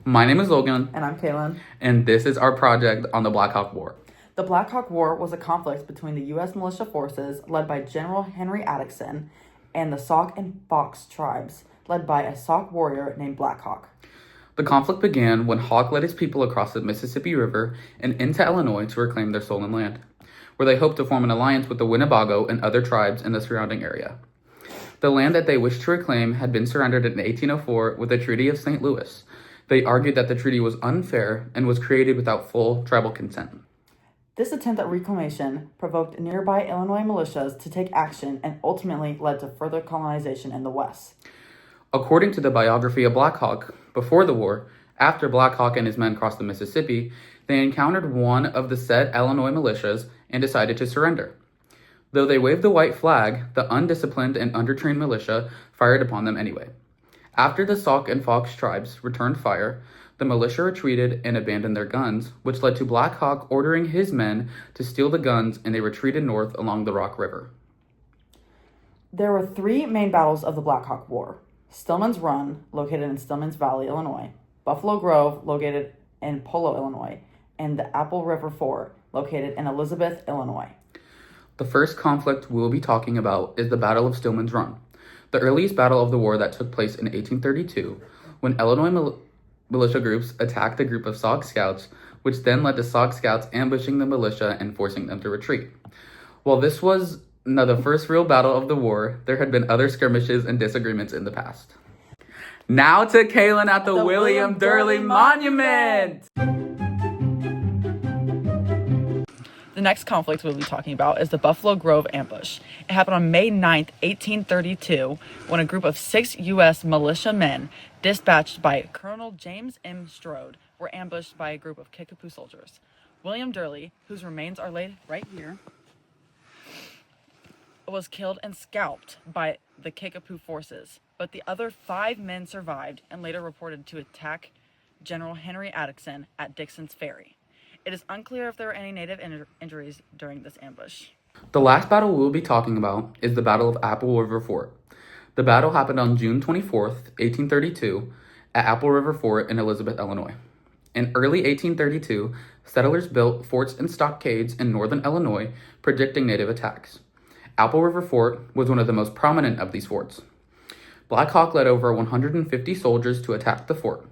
My name is Logan, And I'm Kaylin. and this is our project on the Black Hawk War. The Black Hawk War was a conflict between the U.S. militia forces led by General Henry Atkinson and the Sauk and Fox tribes, led by a Sauk warrior named Black Hawk. The conflict began when Hawk led his people across the Mississippi River and into Illinois to reclaim their stolen land, where they hoped to form an alliance with the Winnebago and other tribes in the surrounding area. The land that they wished to reclaim had been surrendered in 1804 with the Treaty of St. Louis. They argued that the treaty was unfair and was created without full tribal consent. This attempt at reclamation provoked nearby Illinois militias to take action and ultimately led to further colonization in the West. According to the biography of Black Hawk, before the war, after Black Hawk and his men crossed the Mississippi, they encountered one of the said Illinois militias and decided to surrender. Though they waved the white flag, the undisciplined and undertrained militia fired upon them anyway. After the Sauk and Fox tribes returned fire, the militia retreated and abandoned their guns, which led to Black Hawk ordering his men to steal the guns, and they retreated north along the Rock River. There were three main battles of the Black Hawk War: Stillman's Run, located in Stillman's Valley, Illinois; Buffalo Grove, located in Polo, Illinois; and the Apple River Fort, located in Elizabeth, Illinois. The first conflict we'll be talking about is the Battle of Stillman's Run, the earliest battle of the war that took place in 1832, when Illinois militia groups attacked a group of Sauk scouts, which then led to Sauk scouts ambushing the militia and forcing them to retreat. While this was not the first real battle of the war, there had been other skirmishes and disagreements in the past. Now to Kaylin at the William Durley Monument! The next conflict we'll be talking about is the Buffalo Grove ambush. It happened on May 9th, 1832, when a group of 6 U.S. militiamen dispatched by Colonel James M. Strode were ambushed by a group of Kickapoo soldiers. William Durley, whose remains are laid right here, was killed and scalped by the Kickapoo forces, but the other 5 men survived and later reported to attack General Henry Atkinson at Dixon's Ferry. It is unclear if there were any native injuries during this ambush. The last battle we will be talking about is the Battle of Apple River Fort. The battle happened on June 24th, 1832, at Apple River Fort in Elizabeth, Illinois. In early 1832, settlers built forts and stockades in northern Illinois, predicting native attacks. Apple River Fort was one of the most prominent of these forts. Black Hawk led over 150 soldiers to attack the fort.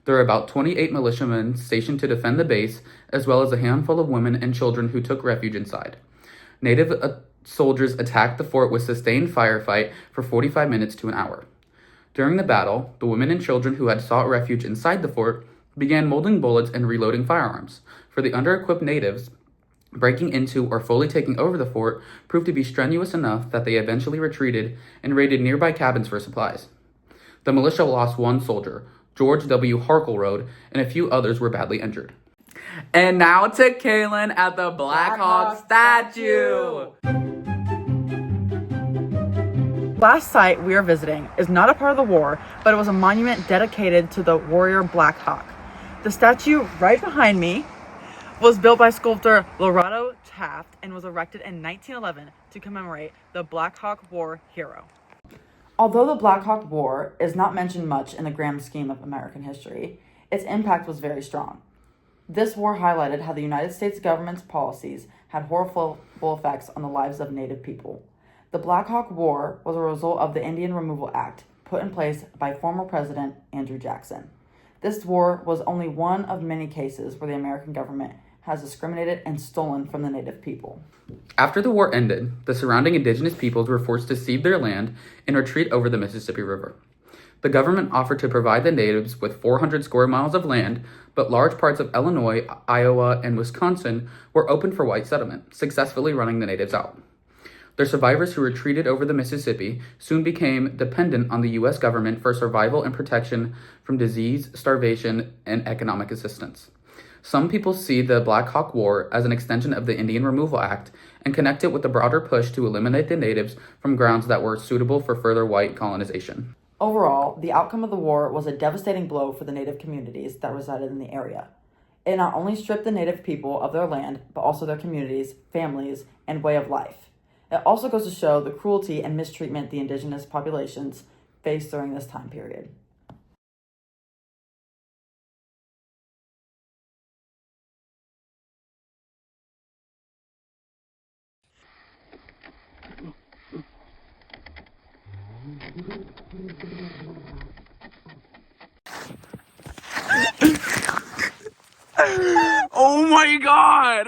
There were about 28 militiamen stationed to defend the base, as well as a handful of women and children who took refuge inside. Native soldiers attacked the fort with sustained firefight for 45 minutes to an hour. During the battle, the women and children who had sought refuge inside the fort began molding bullets and reloading firearms. For the under-equipped natives, breaking into or fully taking over the fort proved to be strenuous enough that they eventually retreated and raided nearby cabins for supplies. The militia lost 1 soldier, George W. Harkleroad, and a few others were badly injured. And now to Kaylin at the Black Hawk statue! Last site we are visiting is not a part of the war, but it was a monument dedicated to the warrior Black Hawk. The statue right behind me was built by sculptor Lorado Taft and was erected in 1911 to commemorate the Black Hawk War hero. Although the Black Hawk War is not mentioned much in the grand scheme of American history, its impact was very strong. This war highlighted how the United States government's policies had horrible effects on the lives of Native people. The Black Hawk War was a result of the Indian Removal Act put in place by former President Andrew Jackson. This war was only one of many cases where the American government has discriminated and stolen from the Native people. After the war ended, the surrounding indigenous peoples were forced to cede their land and retreat over the Mississippi River. The government offered to provide the natives with 400 square miles of land, but large parts of Illinois, Iowa, and Wisconsin were open for white settlement, successfully running the natives out. The survivors who retreated over the Mississippi soon became dependent on the U.S. government for survival and protection from disease, starvation, and economic assistance. Some people see the Black Hawk War as an extension of the Indian Removal Act and connect it with the broader push to eliminate the natives from grounds that were suitable for further white colonization. Overall, the outcome of the war was a devastating blow for the Native communities that resided in the area. It not only stripped the Native people of their land, but also their communities, families, and way of life. It also goes to show the cruelty and mistreatment the indigenous populations faced during this time period. Oh my god!